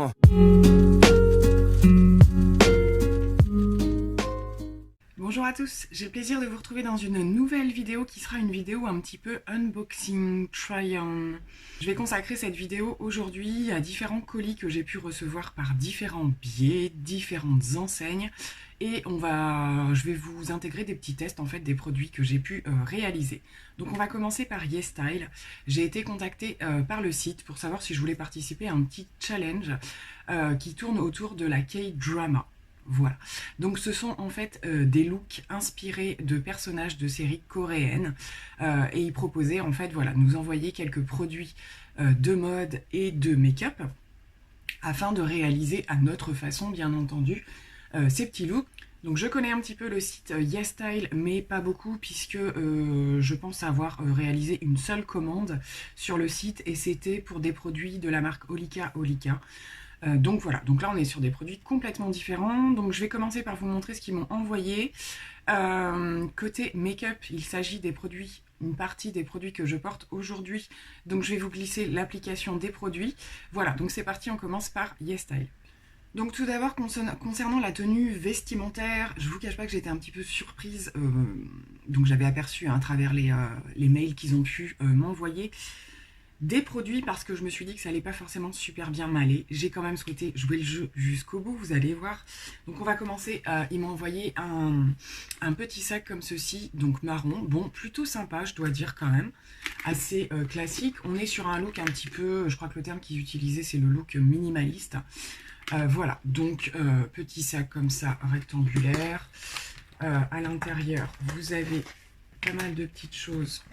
non. Bonjour à tous, j'ai le plaisir de vous retrouver dans une nouvelle vidéo qui sera une vidéo un petit peu unboxing, try-on. Je vais consacrer cette vidéo aujourd'hui à différents colis que j'ai pu recevoir par différents biais, différentes enseignes. Et je vais vous intégrer des petits tests en fait des produits que j'ai pu réaliser. Donc on va commencer par YesStyle. J'ai été contactée par le site pour savoir si je voulais participer à un petit challenge qui tourne autour de la K-drama. Voilà, donc ce sont en fait des looks inspirés de personnages de séries coréennes et ils proposaient en fait voilà, nous envoyer quelques produits de mode et de make-up afin de réaliser à notre façon bien entendu ces petits looks. Donc je connais un petit peu le site YesStyle mais pas beaucoup puisque je pense avoir réalisé une seule commande sur le site et c'était pour des produits de la marque Olika. Donc voilà, donc là on est sur des produits complètement différents. Donc je vais commencer par vous montrer ce qu'ils m'ont envoyé. Côté make-up, il s'agit des produits, une partie des produits que je porte aujourd'hui. Donc je vais vous glisser l'application des produits. Voilà, donc c'est parti, on commence par YesStyle. Donc tout d'abord, concernant la tenue vestimentaire, je vous cache pas que j'étais un petit peu surprise. Donc j'avais aperçu à travers les mails qu'ils ont pu m'envoyer des produits parce que je me suis dit que ça allait pas forcément super bien m'aller. J'ai quand même souhaité jouer le jeu jusqu'au bout, vous allez voir. Donc on va commencer, ils m'ont envoyé un petit sac comme ceci, donc marron, bon plutôt sympa je dois dire quand même, assez classique. On est sur un look un petit peu, je crois que le terme qu'ils utilisaient c'est le look minimaliste. Voilà, donc petit sac comme ça, rectangulaire. À l'intérieur vous avez pas mal de petites choses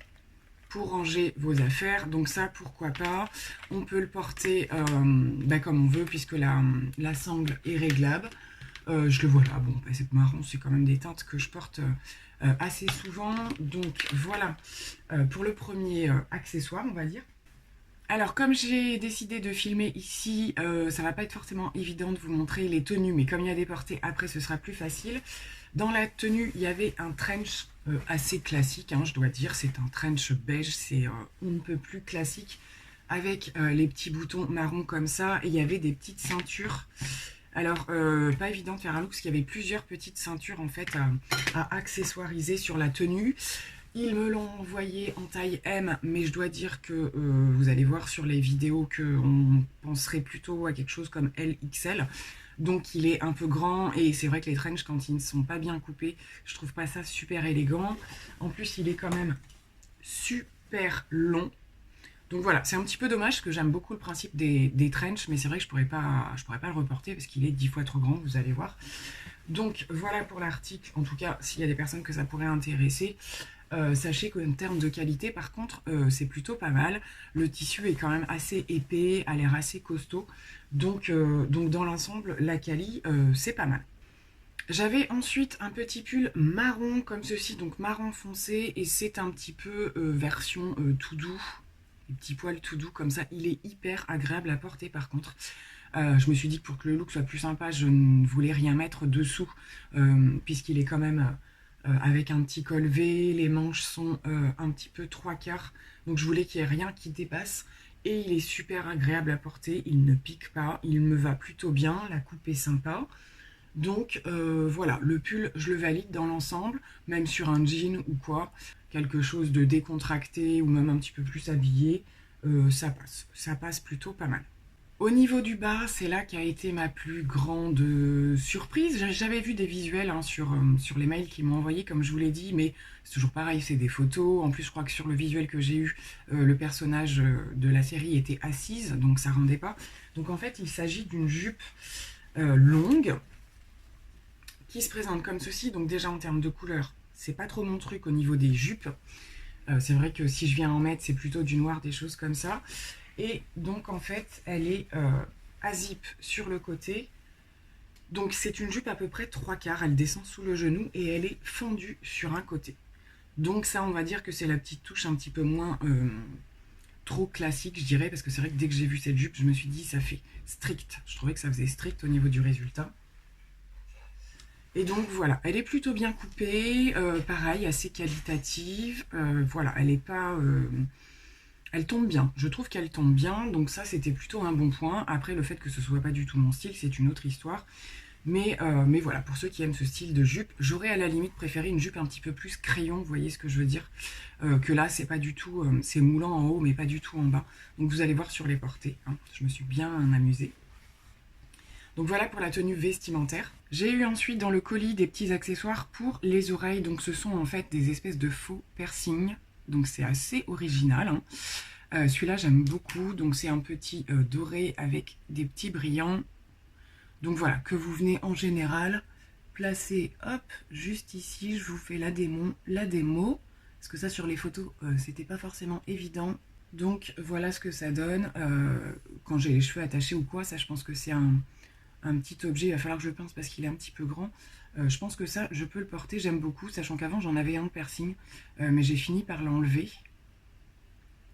pour ranger vos affaires, donc ça pourquoi pas. On peut le porter comme on veut puisque la sangle est réglable. Je le vois là, bon c'est marron, c'est quand même des teintes que je porte assez souvent. Donc voilà pour le premier accessoire on va dire. Alors comme j'ai décidé de filmer ici, ça va pas être forcément évident de vous montrer les tenues, mais comme il y a des portées après ce sera plus facile. Dans la tenue il y avait un trench assez classique, hein, je dois dire, c'est un trench beige, c'est on ne peut plus classique, avec les petits boutons marron comme ça, et il y avait des petites ceintures. Alors, pas évident de faire un look, parce qu'il y avait plusieurs petites ceintures en fait à accessoiriser sur la tenue. Ils me l'ont envoyé en taille M, mais je dois dire que vous allez voir sur les vidéos qu'on penserait plutôt à quelque chose comme LXL. Donc il est un peu grand et c'est vrai que les trench quand ils ne sont pas bien coupés, je trouve pas ça super élégant. En plus il est quand même super long. Donc voilà, c'est un petit peu dommage parce que j'aime beaucoup le principe des trench, mais c'est vrai que je pourrais pas le reporter parce qu'il est 10 fois trop grand, vous allez voir. Donc voilà pour l'article, en tout cas s'il y a des personnes que ça pourrait intéresser. Sachez qu'en termes de qualité par contre c'est plutôt pas mal. Le tissu est quand même assez épais, a l'air assez costaud, donc dans l'ensemble la quali c'est pas mal. J'avais ensuite un petit pull marron comme ceci, donc marron foncé, et c'est un petit peu version tout doux, les petits poils tout doux comme ça. Il est hyper agréable à porter par contre. Je me suis dit que pour que le look soit plus sympa, je ne voulais rien mettre dessous, puisqu'il est quand même avec un petit col V, les manches sont un petit peu 3/4, donc je voulais qu'il n'y ait rien qui dépasse. Et il est super agréable à porter, il ne pique pas, il me va plutôt bien, la coupe est sympa. Donc voilà, le pull, je le valide dans l'ensemble, même sur un jean ou quoi, quelque chose de décontracté ou même un petit peu plus habillé, ça passe plutôt pas mal. Au niveau du bas, c'est là qu'a été ma plus grande surprise. J'avais vu des visuels hein, sur les mails qu'ils m'ont envoyés, comme je vous l'ai dit, mais c'est toujours pareil, c'est des photos. En plus, je crois que sur le visuel que j'ai eu, le personnage de la série était assise, donc ça rendait pas. Donc en fait, il s'agit d'une jupe longue qui se présente comme ceci. Donc déjà en termes de couleur, c'est pas trop mon truc au niveau des jupes. C'est vrai que si je viens en mettre, c'est plutôt du noir, des choses comme ça. Et donc en fait elle est à zip sur le côté, donc c'est une jupe à peu près 3/4, elle descend sous le genou et elle est fendue sur un côté. Donc ça on va dire que c'est la petite touche un petit peu moins trop classique je dirais, parce que c'est vrai que dès que j'ai vu cette jupe je me suis dit ça fait strict, je trouvais que ça faisait strict au niveau du résultat. Et donc voilà, elle est plutôt bien coupée, pareil assez qualitative, voilà, elle n'est pas Elle tombe bien, je trouve qu'elle tombe bien, donc ça c'était plutôt un bon point. Après le fait que ce soit pas du tout mon style, c'est une autre histoire. Mais voilà, pour ceux qui aiment ce style de jupe, j'aurais à la limite préféré une jupe un petit peu plus crayon, vous voyez ce que je veux dire, que là c'est pas du tout, c'est moulant en haut mais pas du tout en bas. Donc vous allez voir sur les portées, hein, je me suis bien amusée. Donc voilà pour la tenue vestimentaire. J'ai eu ensuite dans le colis des petits accessoires pour les oreilles, donc ce sont en fait des espèces de faux piercings, donc c'est assez original, hein. Celui-là j'aime beaucoup, donc c'est un petit doré avec des petits brillants. Donc voilà, que vous venez en général placer, hop, juste ici, je vous fais la démo, parce que ça sur les photos, c'était pas forcément évident. Donc voilà ce que ça donne, quand j'ai les cheveux attachés ou quoi, ça je pense que c'est un petit objet, il va falloir que je pince parce qu'il est un petit peu grand. Je pense que ça, je peux le porter, j'aime beaucoup, sachant qu'avant j'en avais un de piercing, mais j'ai fini par l'enlever.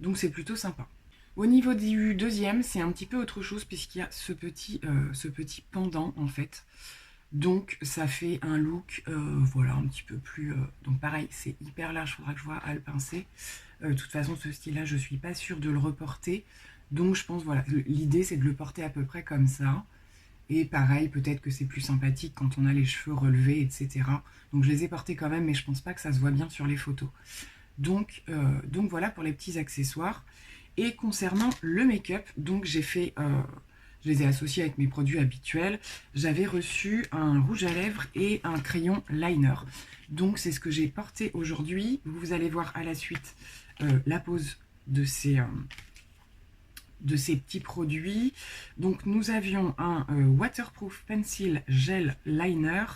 Donc c'est plutôt sympa. Au niveau du deuxième, c'est un petit peu autre chose puisqu'il y a ce petit pendant en fait. Donc ça fait un look, voilà, un petit peu plus... donc pareil, c'est hyper large, il faudra que je vois à le pincer. De toute façon, ce style-là, je suis pas sûre de le reporter. Donc je pense, voilà, l'idée c'est de le porter à peu près comme ça. Et pareil, peut-être que c'est plus sympathique quand on a les cheveux relevés, etc. Donc je les ai portés quand même, mais je pense pas que ça se voit bien sur les photos. Donc voilà pour les petits accessoires. Et concernant le make-up, donc j'ai fait, je les ai associés avec mes produits habituels. J'avais reçu un rouge à lèvres et un crayon liner. Donc c'est ce que j'ai porté aujourd'hui. Vous allez voir à la suite la pose de ces petits produits. Donc nous avions un Waterproof Pencil Gel Liner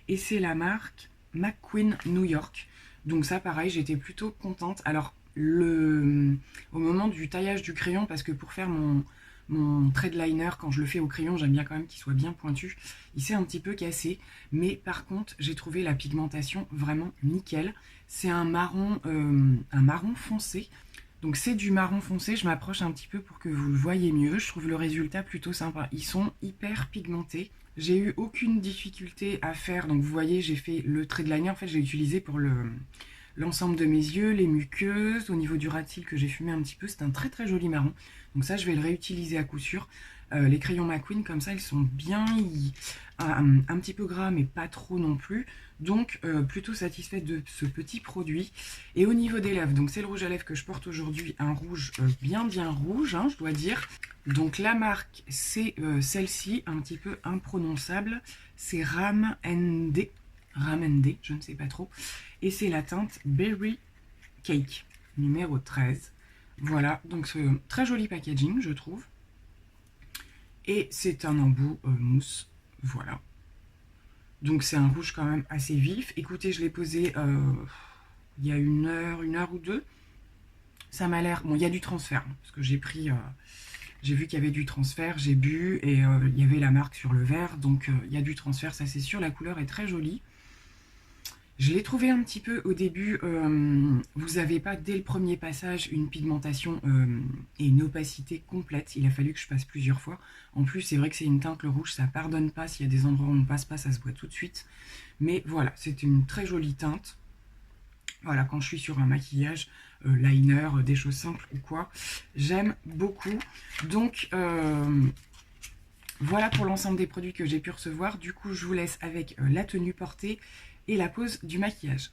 et c'est la marque McQueen New York. Donc ça pareil, j'étais plutôt contente. Alors au moment du taillage du crayon, parce que pour faire mon trait de liner, quand je le fais au crayon, j'aime bien quand même qu'il soit bien pointu, il s'est un petit peu cassé, mais par contre j'ai trouvé la pigmentation vraiment nickel. C'est un marron foncé. Donc c'est du marron foncé, je m'approche un petit peu pour que vous le voyez mieux. Je trouve le résultat plutôt sympa. Ils sont hyper pigmentés. J'ai eu aucune difficulté à faire, donc vous voyez j'ai fait le trait de liner, en fait j'ai utilisé pour l'ensemble de mes yeux, les muqueuses, au niveau du ras de cils que j'ai fumé un petit peu, c'est un très très joli marron. Donc ça je vais le réutiliser à coup sûr. Les crayons McQueen comme ça ils sont bien, un petit peu gras mais pas trop non plus. Donc plutôt satisfaite de ce petit produit. Et au niveau des lèvres, donc c'est le rouge à lèvres que je porte aujourd'hui, un rouge bien rouge, hein, je dois dire. Donc la marque c'est celle-ci, un petit peu imprononçable, c'est Ram ND, je ne sais pas trop. Et c'est la teinte Berry Cake, numéro 13. Voilà, donc c'est très joli packaging je trouve. Et c'est un embout mousse, voilà. Donc c'est un rouge quand même assez vif. Écoutez, je l'ai posé il y a une heure ou deux. Ça m'a l'air... Bon, il y a du transfert, parce que j'ai pris... j'ai vu qu'il y avait du transfert, j'ai bu, et il y avait la marque sur le verre. Donc il y a du transfert, ça c'est sûr. La couleur est très jolie. Je l'ai trouvé un petit peu au début, vous n'avez pas dès le premier passage une pigmentation et une opacité complète. Il a fallu que je passe plusieurs fois. En plus, c'est vrai que c'est une teinte, le rouge, ça pardonne pas. S'il y a des endroits où on ne passe pas, ça se voit tout de suite. Mais voilà, c'est une très jolie teinte. Voilà, quand je suis sur un maquillage, liner, des choses simples ou quoi, j'aime beaucoup. Donc, voilà pour l'ensemble des produits que j'ai pu recevoir. Du coup, je vous laisse avec la tenue portée et la pose du maquillage.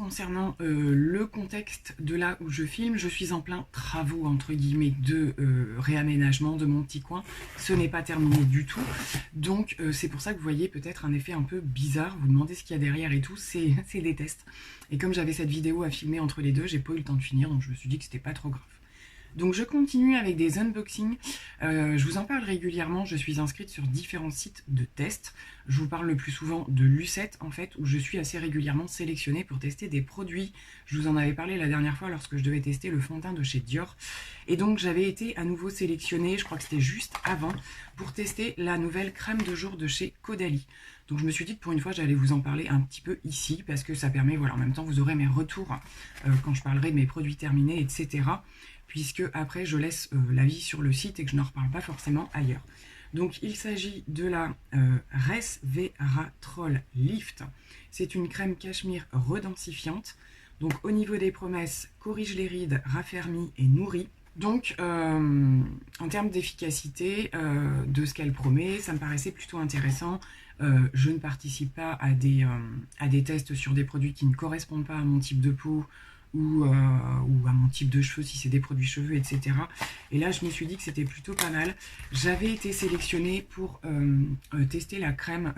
concernant le contexte de là où je filme, je suis en plein travaux entre guillemets de réaménagement de mon petit coin. Ce n'est pas terminé du tout, donc c'est pour ça que vous voyez peut-être un effet un peu bizarre. Vous demandez ce qu'il y a derrière et tout, c'est des tests. Et comme j'avais cette vidéo à filmer entre les deux, j'ai pas eu le temps de finir, donc je me suis dit que c'était pas trop grave. Donc je continue avec des unboxings, je vous en parle régulièrement, je suis inscrite sur différents sites de tests. Je vous parle le plus souvent de Lucette en fait, où je suis assez régulièrement sélectionnée pour tester des produits. Je vous en avais parlé la dernière fois lorsque je devais tester le fond de teint de chez Dior. Et donc j'avais été à nouveau sélectionnée, je crois que c'était juste avant, pour tester la nouvelle crème de jour de chez Caudalie. Donc je me suis dit que pour une fois j'allais vous en parler un petit peu ici, parce que ça permet, voilà, en même temps vous aurez mes retours quand je parlerai de mes produits terminés, etc. Puisque après je laisse l'avis sur le site et que je n'en reparle pas forcément ailleurs. Donc il s'agit de la Resveratrol Lift. C'est une crème cachemire redensifiante. Donc au niveau des promesses, corrige les rides, raffermit et nourrit. Donc en termes d'efficacité de ce qu'elle promet, ça me paraissait plutôt intéressant. Je ne participe pas à des tests sur des produits qui ne correspondent pas à mon type de peau, ou à mon type de cheveux si c'est des produits cheveux, etc. Et là je me suis dit que c'était plutôt pas mal. J'avais été sélectionnée pour tester la crème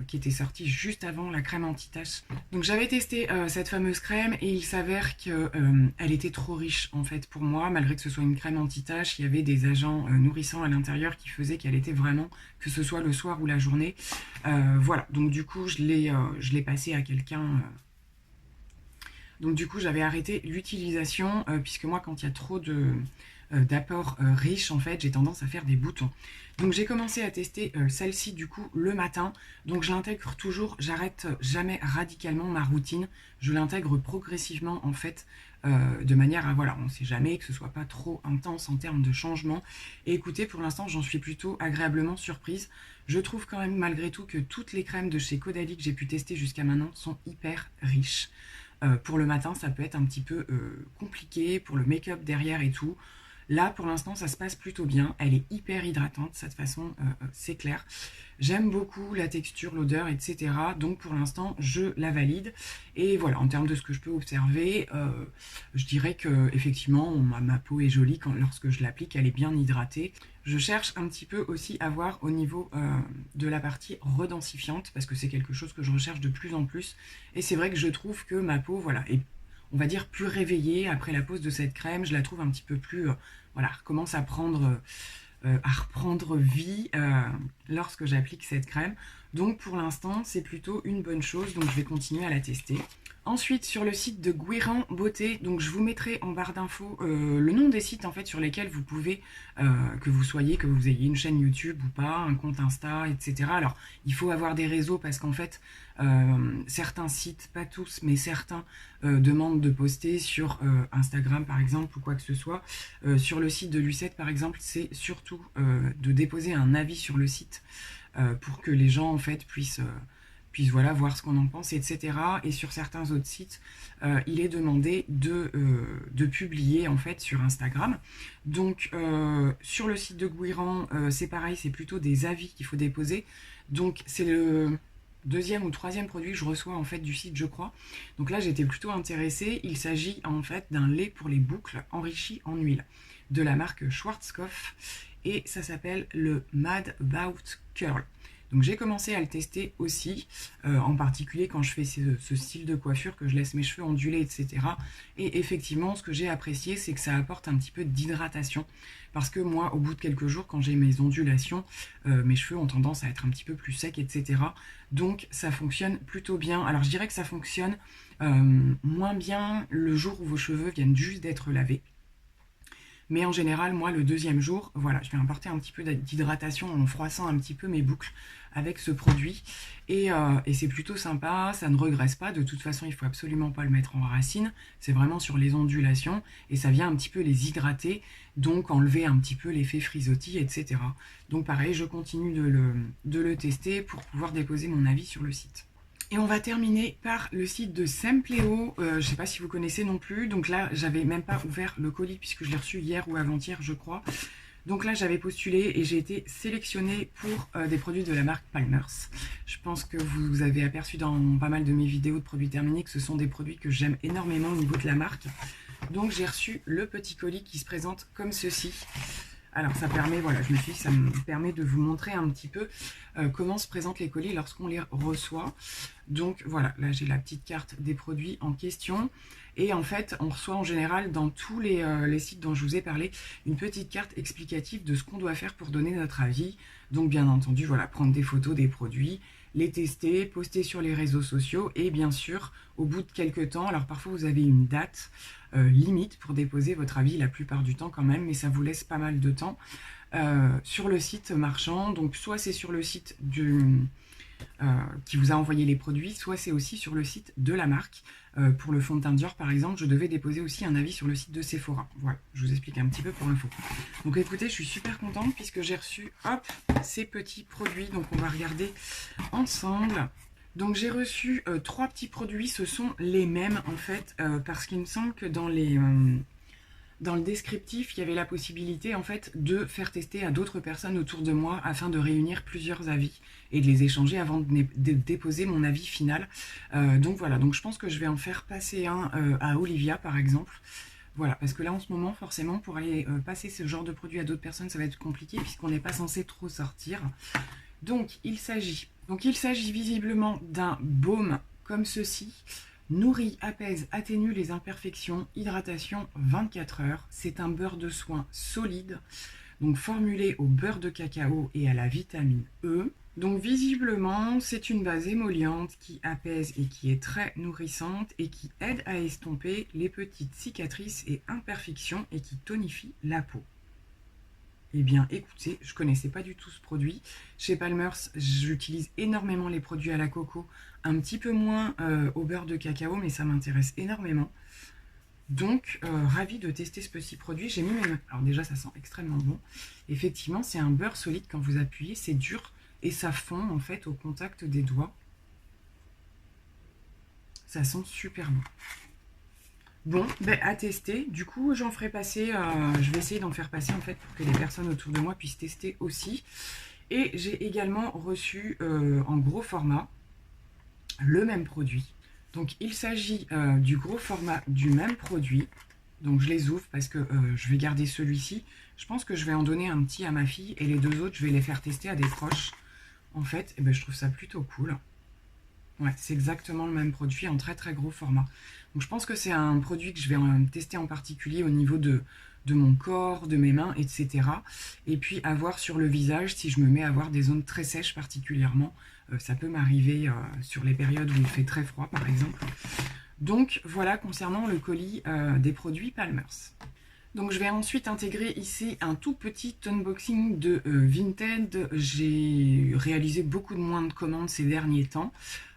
qui était sortie juste avant, la crème anti-tache. Donc j'avais testé cette fameuse crème et il s'avère qu'elle était trop riche en fait pour moi, malgré que ce soit une crème anti-tache. Il y avait des agents nourrissants à l'intérieur qui faisaient qu'elle était vraiment, que ce soit le soir ou la journée. Voilà, donc du coup je l'ai passé à quelqu'un. Donc du coup j'avais arrêté l'utilisation puisque moi quand il y a trop d'apports riches en fait j'ai tendance à faire des boutons. Donc j'ai commencé à tester celle-ci du coup le matin. Donc je l'intègre toujours, j'arrête jamais radicalement ma routine. Je l'intègre progressivement en fait de manière à, voilà, on ne sait jamais, que ce soit pas trop intense en termes de changement. Et écoutez, pour l'instant j'en suis plutôt agréablement surprise. Je trouve quand même malgré tout que toutes les crèmes de chez Caudalie que j'ai pu tester jusqu'à maintenant sont hyper riches. Pour le matin, ça peut être un petit peu compliqué, pour le make-up derrière et tout. Là, pour l'instant, ça se passe plutôt bien. Elle est hyper hydratante, cette façon, c'est clair. J'aime beaucoup la texture, l'odeur, etc. Donc, pour l'instant, je la valide. Et voilà, en termes de ce que je peux observer, je dirais que effectivement, ma peau est jolie lorsque je l'applique. Elle est bien hydratée. Je cherche un petit peu aussi à voir au niveau de la partie redensifiante, parce que c'est quelque chose que je recherche de plus en plus. Et c'est vrai que je trouve que ma peau, voilà, est, on va dire, plus réveillée après la pose de cette crème. Je la trouve un petit peu plus, voilà, commence à reprendre vie lorsque j'applique cette crème. Donc pour l'instant, c'est plutôt une bonne chose, donc je vais continuer à la tester. Ensuite, sur le site de Guérand Beauté, donc je vous mettrai en barre d'infos le nom des sites en fait sur lesquels vous pouvez, que vous ayez une chaîne YouTube ou pas, un compte Insta, etc. Alors, il faut avoir des réseaux parce qu'en fait, certains sites, pas tous, mais certains demandent de poster sur Instagram par exemple ou quoi que ce soit. Sur le site de Lucette par exemple, c'est surtout de déposer un avis sur le site pour que les gens en fait puissent voilà, voir ce qu'on en pense, etc. Et sur certains autres sites, il est demandé de publier en fait sur Instagram. Donc sur le site de Guérand, c'est pareil, c'est plutôt des avis qu'il faut déposer. Donc c'est le deuxième ou troisième produit que je reçois en fait du site, je crois. Donc là j'étais plutôt intéressée. Il s'agit en fait d'un lait pour les boucles enrichi en huile de la marque Schwarzkopf et ça s'appelle le Mad About Curl. Donc j'ai commencé à le tester aussi, en particulier quand je fais ce style de coiffure, que je laisse mes cheveux ondulés, etc. Et effectivement, ce que j'ai apprécié, c'est que ça apporte un petit peu d'hydratation. Parce que moi, au bout de quelques jours, quand j'ai mes ondulations, mes cheveux ont tendance à être un petit peu plus secs, etc. Donc ça fonctionne plutôt bien. Alors je dirais que ça fonctionne moins bien le jour où vos cheveux viennent juste d'être lavés. Mais en général, moi, le deuxième jour, voilà, je vais apporter un petit peu d'hydratation en froissant un petit peu mes boucles avec ce produit. Et c'est plutôt sympa, ça ne regresse pas. De toute façon, il ne faut absolument pas le mettre en racine. C'est vraiment sur les ondulations. Et ça vient un petit peu les hydrater, donc enlever un petit peu l'effet frisottis, etc. Donc pareil, je continue de le tester pour pouvoir déposer mon avis sur le site. Et on va terminer par le site de Sempléo, je ne sais pas si vous connaissez non plus, donc là j'avais même pas ouvert le colis puisque je l'ai reçu hier ou avant-hier je crois. Donc là, j'avais postulé et j'ai été sélectionnée pour des produits de la marque Palmer's. Je pense que vous avez aperçu dans pas mal de mes vidéos de produits terminés que ce sont des produits que j'aime énormément au niveau de la marque. Donc j'ai reçu le petit colis qui se présente comme ceci. Alors ça permet, voilà, je me suis dit, ça me permet de vous montrer un petit peu comment se présentent les colis lorsqu'on les reçoit. Donc voilà, là j'ai la petite carte des produits en question. Et en fait, on reçoit en général dans tous les sites dont je vous ai parlé, une petite carte explicative de ce qu'on doit faire pour donner notre avis. Donc bien entendu, voilà, prendre des photos des produits, les tester, poster sur les réseaux sociaux et bien sûr, au bout de quelques temps, alors parfois vous avez une date limite pour déposer votre avis, la plupart du temps quand même, mais ça vous laisse pas mal de temps sur le site marchand. Donc soit c'est sur le site qui vous a envoyé les produits, soit c'est aussi sur le site de la marque. Pour le fond de teint Dior par exemple, je devais déposer aussi un avis sur le site de Sephora. Voilà, je vous explique un petit peu pour l'info. Donc écoutez, je suis super contente puisque j'ai reçu, hop, ces petits produits. Donc on va regarder ensemble. Donc j'ai reçu 3 petits produits, ce sont les mêmes en fait, parce qu'il me semble que dans le descriptif, il y avait la possibilité en fait de faire tester à d'autres personnes autour de moi afin de réunir plusieurs avis et de les échanger avant de déposer mon avis final. Donc voilà, donc je pense que je vais en faire passer un à Olivia par exemple. Voilà, parce que là en ce moment, forcément, pour aller passer ce genre de produit à d'autres personnes, ça va être compliqué puisqu'on n'est pas censé trop sortir. Donc il s'agit visiblement d'un baume comme ceci. Nourrit, apaise, atténue les imperfections, hydratation 24 heures. C'est un beurre de soin solide, donc formulé au beurre de cacao et à la vitamine E. Donc visiblement, c'est une base émolliente qui apaise et qui est très nourrissante et qui aide à estomper les petites cicatrices et imperfections et qui tonifie la peau. Eh bien, écoutez, je ne connaissais pas du tout ce produit. Chez Palmer's, j'utilise énormément les produits à la coco, un petit peu moins au beurre de cacao, mais ça m'intéresse énormément. Donc, ravie de tester ce petit produit. J'ai mis mes... Alors déjà, ça sent extrêmement bon. Effectivement, c'est un beurre solide. Quand vous appuyez, c'est dur et ça fond en fait au contact des doigts. Ça sent super bon. Bon, ben, à tester. Du coup, j'en ferai passer, je vais essayer d'en faire passer en fait pour que les personnes autour de moi puissent tester aussi. Et j'ai également reçu en gros format le même produit. Donc, il s'agit du gros format du même produit. Donc, je les ouvre parce que je vais garder celui-ci. Je pense que je vais en donner un petit à ma fille et les deux autres, je vais les faire tester à des proches. En fait, eh ben, je trouve ça plutôt cool. Ouais, c'est exactement le même produit en très très gros format. Donc je pense que c'est un produit que je vais tester en particulier au niveau de mon corps, de mes mains, etc. Et puis à voir sur le visage, si je me mets à avoir des zones très sèches particulièrement, ça peut m'arriver sur les périodes où il fait très froid par exemple. Donc voilà concernant le colis des produits Palmer's. Donc je vais ensuite intégrer ici un tout petit unboxing de Vinted. J'ai réalisé beaucoup de moins de commandes ces derniers temps.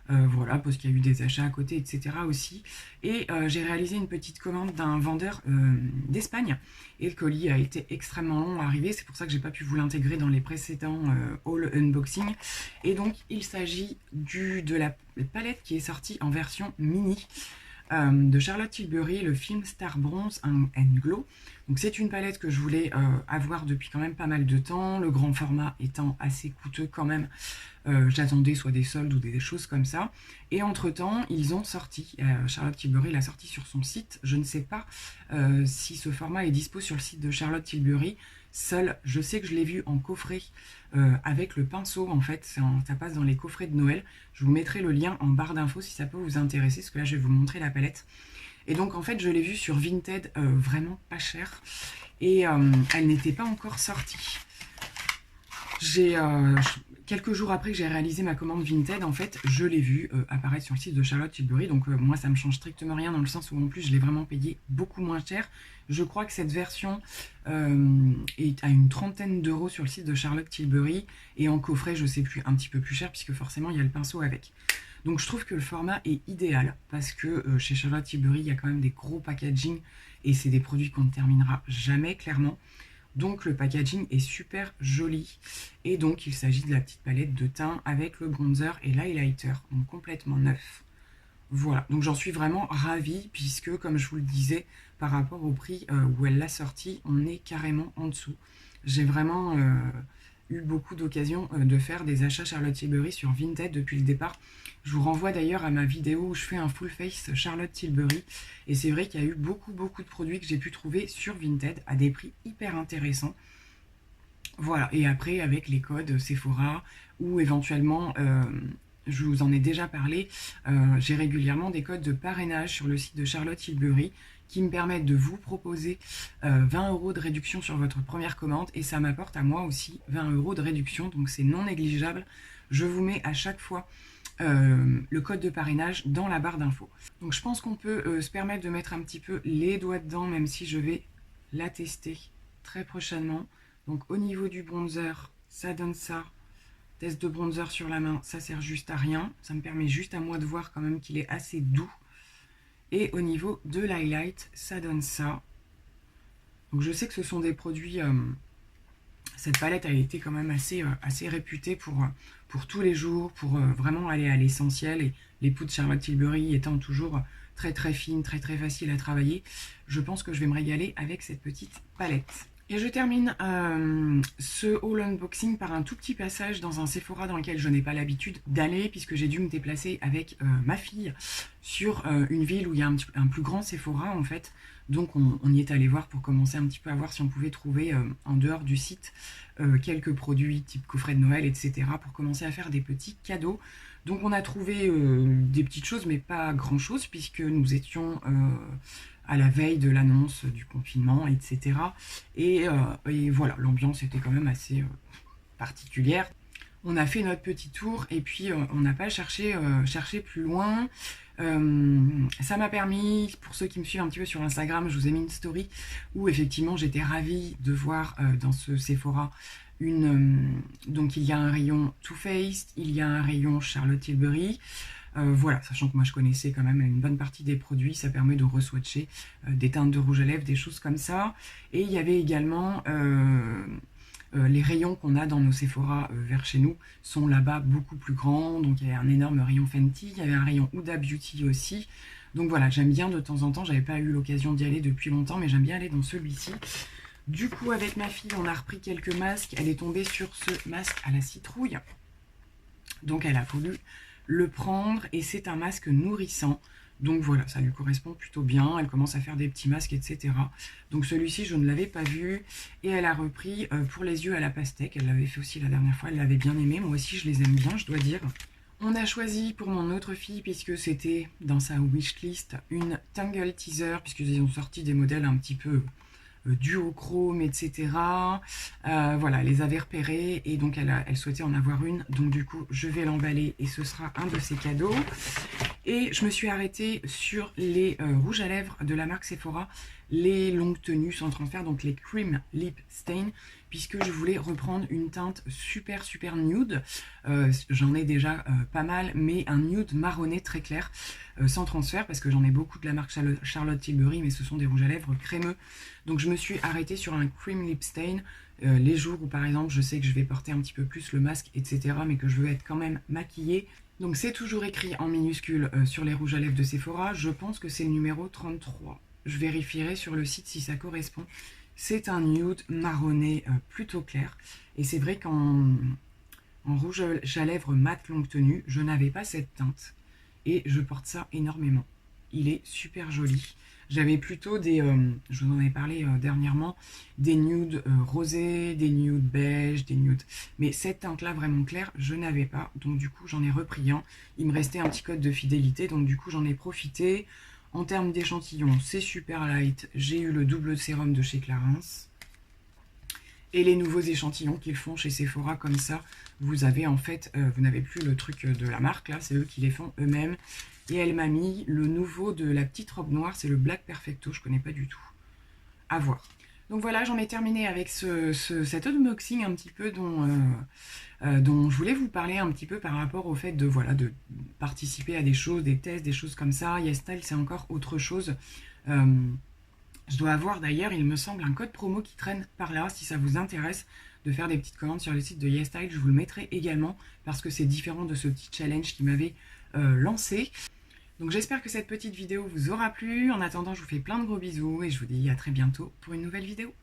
Voilà, parce qu'il y a eu des achats à côté, etc. aussi. Et j'ai réalisé une petite commande d'un vendeur d'Espagne. Et le colis a été extrêmement long à arriver. C'est pour ça que j'ai pas pu vous l'intégrer dans les précédents haul unboxing. Et donc, il s'agit de la palette qui est sortie en version mini. De Charlotte Tilbury, le film Star Bronze and Glow. Donc c'est une palette que je voulais avoir depuis quand même pas mal de temps, le grand format étant assez coûteux quand même. J'attendais soit des soldes ou des choses comme ça. Et entre temps, ils ont sorti, Charlotte Tilbury l'a sorti sur son site. Je ne sais pas si ce format est dispo sur le site de Charlotte Tilbury. Seul, je sais que je l'ai vu en coffret avec le pinceau, en fait, ça passe dans les coffrets de Noël. Je vous mettrai le lien en barre d'infos si ça peut vous intéresser, parce que là, je vais vous montrer la palette. Et donc, en fait, je l'ai vue sur Vinted, vraiment pas cher, et elle n'était pas encore sortie. Quelques jours après que j'ai réalisé ma commande Vinted, en fait, je l'ai vue apparaître sur le site de Charlotte Tilbury. Donc moi, ça me change strictement rien dans le sens où en plus, je l'ai vraiment payé beaucoup moins cher. Je crois que cette version est à une trentaine d'euros sur le site de Charlotte Tilbury. Et en coffret, je sais plus, un petit peu plus cher puisque forcément, il y a le pinceau avec. Donc je trouve que le format est idéal parce que chez Charlotte Tilbury, il y a quand même des gros packaging et c'est des produits qu'on ne terminera jamais, clairement. Donc le packaging est super joli. Et donc il s'agit de la petite palette de teint avec le bronzer et l'highlighter. Donc complètement neuf. Voilà, donc j'en suis vraiment ravie puisque comme je vous le disais, par rapport au prix où elle l'a sorti, on est carrément en dessous. J'ai vraiment eu beaucoup d'occasions de faire des achats Charlotte Tilbury sur Vinted depuis le départ. Je vous renvoie d'ailleurs à ma vidéo où je fais un full face Charlotte Tilbury. Et c'est vrai qu'il y a eu beaucoup de produits que j'ai pu trouver sur Vinted à des prix hyper intéressants. Voilà, et après avec les codes Sephora ou éventuellement, je vous en ai déjà parlé, j'ai régulièrement des codes de parrainage sur le site de Charlotte Tilbury qui me permettent de vous proposer 20 € de réduction sur votre première commande et ça m'apporte à moi aussi 20 € de réduction, donc c'est non négligeable. Je vous mets à chaque fois le code de parrainage dans la barre d'infos. Donc je pense qu'on peut se permettre de mettre un petit peu les doigts dedans, même si je vais la tester très prochainement. Donc au niveau du bronzer, ça donne ça. Test de bronzer sur la main, ça sert juste à rien. Ça me permet juste à moi de voir quand même qu'il est assez doux. Et au niveau de l'highlight, ça donne ça. Donc je sais que ce sont des produits... cette palette a été quand même assez réputée pour tous les jours, pour vraiment aller à l'essentiel. Et les poudres Charlotte Tilbury étant toujours très fines, très faciles à travailler, je pense que je vais me régaler avec cette petite palette. Et je termine ce haul unboxing par un tout petit passage dans un Sephora dans lequel je n'ai pas l'habitude d'aller puisque j'ai dû me déplacer avec ma fille sur une ville où il y a un plus grand Sephora en fait. Donc on y est allé voir pour commencer un petit peu à voir si on pouvait trouver en dehors du site quelques produits type coffret de Noël, etc. pour commencer à faire des petits cadeaux. Donc on a trouvé des petites choses mais pas grand chose puisque nous étions... à la veille de l'annonce du confinement, etc. Et voilà, l'ambiance était quand même assez particulière. On a fait notre petit tour et puis on n'a pas cherché plus loin. Ça m'a permis, pour ceux qui me suivent un petit peu sur Instagram, je vous ai mis une story où effectivement j'étais ravie de voir dans ce Sephora donc il y a un rayon Too Faced, il y a un rayon Charlotte Tilbury. Voilà, sachant que moi je connaissais quand même une bonne partie des produits, ça permet de re-swatcher des teintes de rouge à lèvres, des choses comme ça. Et il y avait également les rayons qu'on a dans nos Sephora vers chez nous sont là-bas beaucoup plus grands. Donc il y avait un énorme rayon Fenty, il y avait un rayon Huda Beauty aussi. Donc voilà, j'aime bien de temps en temps, j'avais pas eu l'occasion d'y aller depuis longtemps, mais j'aime bien aller dans celui-ci. Du coup, avec ma fille, on a repris quelques masques. Elle est tombée sur ce masque à la citrouille. Donc elle a voulu le prendre et c'est un masque nourrissant. Donc voilà, ça lui correspond plutôt bien. Elle commence à faire des petits masques, etc. Donc celui-ci, je ne l'avais pas vu. Et elle a repris pour les yeux à la pastèque. Elle l'avait fait aussi la dernière fois. Elle l'avait bien aimé. Moi aussi, je les aime bien, je dois dire. On a choisi pour mon autre fille, puisque c'était dans sa wishlist, une Tangle Teaser, puisqu'ils ont sorti des modèles un petit peu duochrome, etc. Voilà, elle les avait repérés et donc elle souhaitait en avoir une. Donc du coup, je vais l'emballer et ce sera un de ses cadeaux. Et je me suis arrêtée sur les rouges à lèvres de la marque Sephora, les longues tenues sans transfert, donc les Cream Lip Stain, puisque je voulais reprendre une teinte super nude. J'en ai déjà pas mal, mais un nude marronné très clair, sans transfert, parce que j'en ai beaucoup de la marque Charlotte Tilbury, mais ce sont des rouges à lèvres crémeux. Donc je me suis arrêtée sur un Cream Lip Stain, les jours où par exemple je sais que je vais porter un petit peu plus le masque, etc., mais que je veux être quand même maquillée. Donc c'est toujours écrit en minuscule sur les rouges à lèvres de Sephora. Je pense que c'est le numéro 33. Je vérifierai sur le site si ça correspond. C'est un nude marronné plutôt clair. Et c'est vrai qu'en rouge à lèvres mat longue tenue, je n'avais pas cette teinte. Et je porte ça énormément. Il est super joli. J'avais plutôt des, je vous en ai parlé dernièrement, des nudes rosés, des nudes beige, des nudes... Mais cette teinte-là vraiment claire, je n'avais pas. Donc du coup, j'en ai repris un. Il me restait un petit code de fidélité, donc du coup, j'en ai profité. En termes d'échantillons, c'est super light. J'ai eu le double sérum de chez Clarins. Et les nouveaux échantillons qu'ils font chez Sephora, comme ça, vous avez en fait, vous n'avez plus le truc de la marque, là, c'est eux qui les font eux-mêmes. Et elle m'a mis le nouveau de la petite robe noire, c'est le Black Perfecto, je connais pas du tout. À voir. Donc voilà, j'en ai terminé avec cet unboxing un petit peu dont je voulais vous parler un petit peu par rapport au fait de, voilà, de participer à des choses, des tests, des choses comme ça. YesStyle, c'est encore autre chose. Je dois avoir d'ailleurs, il me semble, un code promo qui traîne par là, si ça vous intéresse de faire des petites commandes sur le site de YesStyle, je vous le mettrai également, parce que c'est différent de ce petit challenge qui m'avait lancé. Donc j'espère que cette petite vidéo vous aura plu. En attendant, je vous fais plein de gros bisous et je vous dis à très bientôt pour une nouvelle vidéo.